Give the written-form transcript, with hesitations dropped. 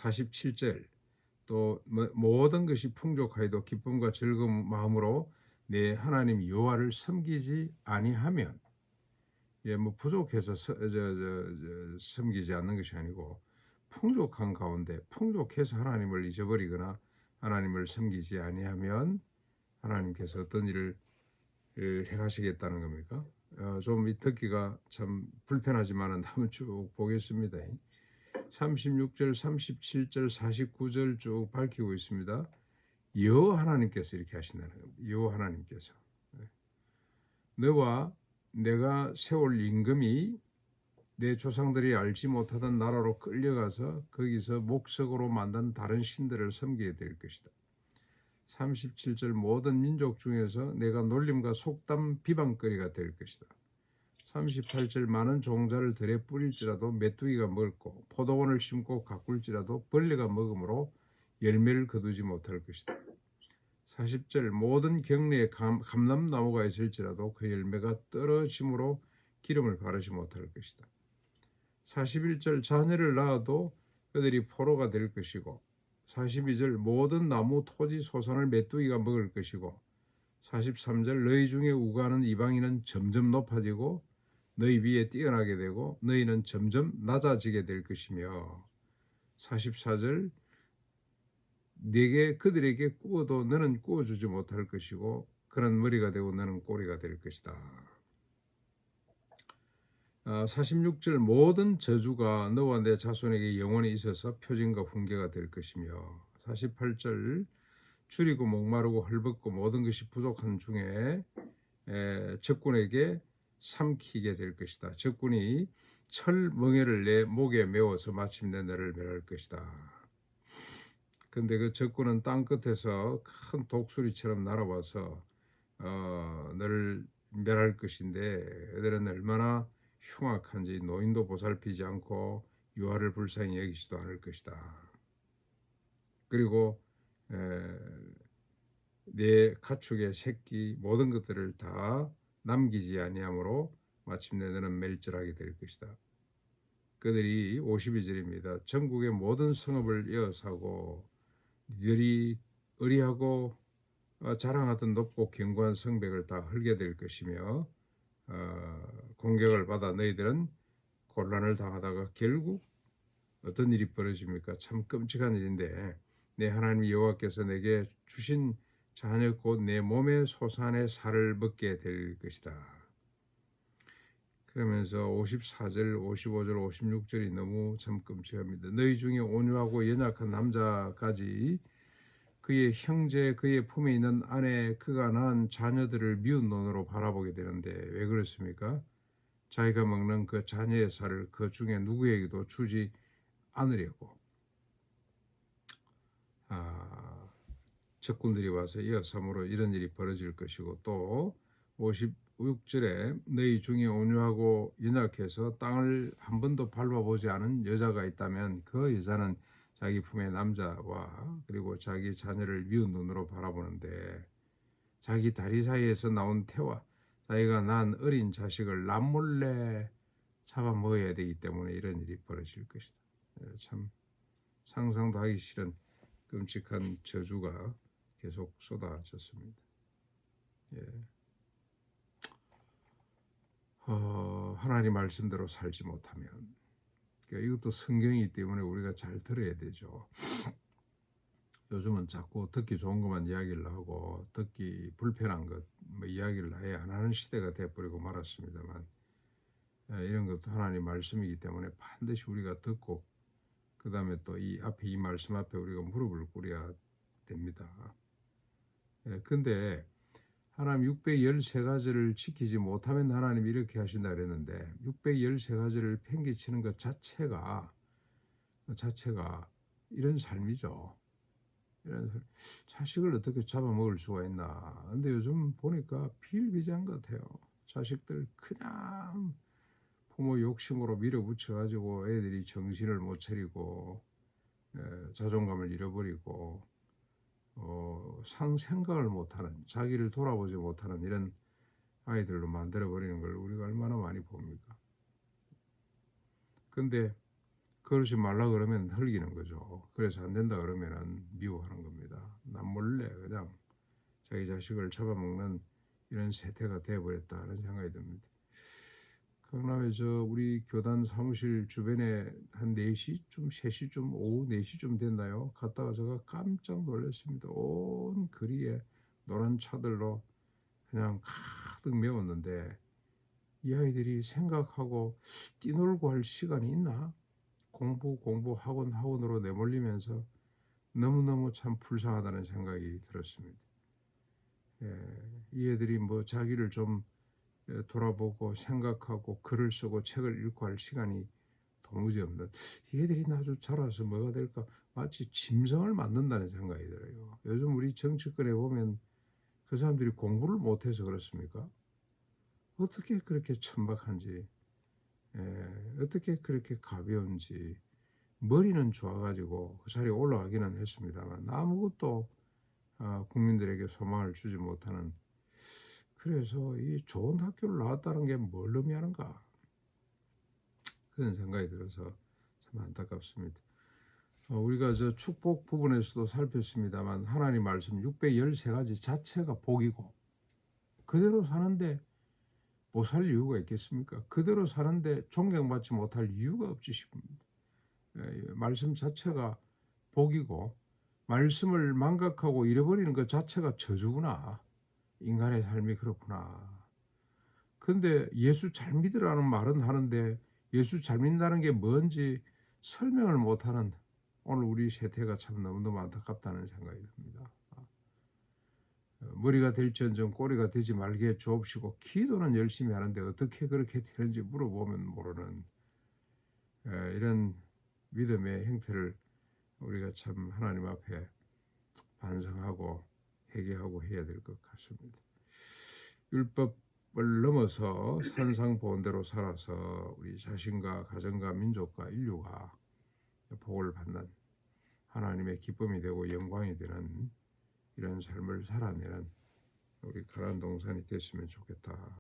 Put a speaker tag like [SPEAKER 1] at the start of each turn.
[SPEAKER 1] 47절 또 모든 것이 풍족하여도 기쁨과 즐거운 마음으로 내 하나님 여호와를 섬기지 아니하면, 뭐 부족해서 섬기지 않는 것이 아니고 풍족한 가운데 풍족해서 하나님을 잊어버리거나 하나님을 섬기지 아니하면 하나님께서 어떤 일을 행하시겠다는 겁니까? 좀 듣기가 참 불편하지만은 한번 쭉 보겠습니다. 36절, 37절, 49절 쭉 밝히고 있습니다. 여호와 하나님께서 이렇게 하신다는 겁니다. 여호와 하나님께서 너와 내가 세울 임금이 내 조상들이 알지 못하던 나라로 끌려가서 거기서 목석으로 만든 다른 신들을 섬기게 될 것이다. 37절 모든 민족 중에서 내가 놀림과 속담 비방거리가 될 것이다. 38절 많은 종자를 들에 뿌릴지라도 메뚜기가 먹고 포도원을 심고 가꿀지라도 벌레가 먹으므로 열매를 거두지 못할 것이다. 40절 모든 경내에 감람나무가 있을지라도 그 열매가 떨어짐으로 기름을 바르지 못할 것이다. 41절 자녀를 낳아도 그들이 포로가 될 것이고, 42절 모든 나무 토지 소산을 메뚜기가 먹을 것이고, 43절 너희 중에 우고하는 이방인은 점점 높아지고 너희 위에 뛰어나게 되고 너희는 점점 낮아지게 될 것이며, 44절 네게 그들에게 꾸어도 너는 꾸어주지 못할 것이고 그는 머리가 되고 너는 꼬리가 될 것이다. 46절 모든 저주가 너와 내 자손에게 영원히 있어서 표징과 훈계가 될 것이며, 48절 줄이고 목마르고 헐벗고 모든 것이 부족한 중에 적군에게 삼키게 될 것이다. 적군이 철 멍에를 내 목에 메워서 마침내 너를 멸할 것이다. 근데 그 적군은 땅 끝에서 큰 독수리처럼 날아와서 너를 멸할 것인데, 그들은 얼마나 흉악한지 노인도 보살피지 않고 유아를 불쌍히 여기지도 않을 것이다. 그리고 내 가축의 새끼 모든 것들을 다 남기지 아니하므로 마침내 너는 멸절하게 될 것이다. 그들이 52절입니다. 전국의 모든 성읍을 에워싸고 너희들이 의리하고 자랑하던 높고 견고한 성벽을 다 헐게 될 것이며, 공격을 받아 너희들은 곤란을 당하다가 결국 어떤 일이 벌어집니까? 참 끔찍한 일인데, 내 하나님 여호와께서 내게 주신 자녀 곧 내 몸의 소산의 살을 먹게 될 것이다. 그러면서 54절, 55절, 56절이 너무 참 끔찍합니다. 너희 중에 온유하고 연약한 남자까지 그의 형제, 그의 품에 있는 아내, 그가 낳은 자녀들을 미운 눈으로 바라보게 되는데 왜 그렇습니까? 자기가 먹는 그 자녀의 살을 그 중에 누구에게도 주지 않으려고 적군들이 와서 이어삼으로 이런 일이 벌어질 것이고, 또 56절에 너희 중에 온유하고 연약해서 땅을 한 번도 밟아보지 않은 여자가 있다면 그 여자는 자기 품의 남자와 그리고 자기 자녀를 미운 눈으로 바라보는데, 자기 다리 사이에서 나온 태와 자기가 낳은 어린 자식을 남몰래 잡아먹어야 되기 때문에 이런 일이 벌어질 것이다. 참 상상도 하기 싫은 끔찍한 저주가 계속 쏟아졌습니다. 하나님 말씀대로 살지 못하면, 그러니까 이것도 성경이기 때문에 우리가 잘 들어야 되죠. 요즘은 자꾸 듣기 좋은 것만 이야기를 하고 듣기 불편한 것 이야기를 아예 안 하는 시대가 돼버리고 말았습니다만, 이런 것도 하나님 말씀이기 때문에 반드시 우리가 듣고 그 다음에 또 이 앞에 이 말씀 앞에 우리가 무릎을 꿇어야 됩니다. 근데 하나님 613가지를 지키지 못하면 하나님 이렇게 하신다 그랬는데, 613가지를 팽개치는 것 자체가 이런 삶이죠. 이런 자식을 어떻게 잡아먹을 수가 있나. 근데 요즘 보니까 비일비재한 것 같아요. 자식들 그냥 부모 욕심으로 밀어붙여가지고 애들이 정신을 못 차리고 자존감을 잃어버리고 생각을 못하는, 자기를 돌아보지 못하는 이런 아이들로 만들어버리는 걸 우리가 얼마나 많이 봅니까? 근데 그러지 말라 그러면 흘기는 거죠. 그래서 안 된다 그러면은 미워하는 겁니다. 남몰래 그냥 자기 자식을 잡아먹는 이런 세태가 되어버렸다는 생각이 듭니다. 강남에 우리 교단 사무실 주변에 한 4시쯤, 3시쯤, 오후 4시쯤 됐나요? 갔다가 제가 깜짝 놀랐습니다. 온 거리에 노란 차들로 그냥 가득 메웠는데 이 아이들이 생각하고 뛰놀고 할 시간이 있나? 공부 학원으로 내몰리면서 너무너무 참 불쌍하다는 생각이 들었습니다. 이 애들이 뭐 자기를 좀 돌아보고 생각하고 글을 쓰고 책을 읽고 할 시간이 도무지 없는, 이 애들이 나중 자라서 뭐가 될까 마치 짐승을 만든다는 생각이 들어요. 요즘 우리 정치권에 보면 그 사람들이 공부를 못해서 그렇습니까? 어떻게 그렇게 천박한지, 어떻게 그렇게 가벼운지. 머리는 좋아가지고 그 자리에 올라가기는 했습니다만 아무것도 국민들에게 소망을 주지 못하는, 그래서 이 좋은 학교를 나왔다는 게 뭘 의미하는가 그런 생각이 들어서 참 안타깝습니다. 우리가 축복 부분에서도 살폈습니다만 하나님 말씀 613가지 자체가 복이고, 그대로 사는데 못 살 이유가 있겠습니까? 그대로 사는데 존경받지 못할 이유가 없지 싶습니다. 말씀 자체가 복이고 말씀을 망각하고 잃어버리는 것 자체가 저주구나. 인간의 삶이 그렇구나. 근데 예수 잘 믿으라는 말은 하는데 예수 잘 믿는다는 게 뭔지 설명을 못하는 오늘 우리 세태가 참 너무너무 안타깝다는 생각이 듭니다. 머리가 될지언정 꼬리가 되지 말게 주옵시고, 기도는 열심히 하는데 어떻게 그렇게 되는지 물어보면 모르는 이런 믿음의 행태를 우리가 참 하나님 앞에 반성하고 회개하고 해야 될 것 같습니다. 율법을 넘어서 산상보온대로 살아서 우리 자신과 가정과 민족과 인류가 복을 받는, 하나님의 기쁨이 되고 영광이 되는 이런 삶을 살아내는 우리 가나안 동산이 됐으면 좋겠다.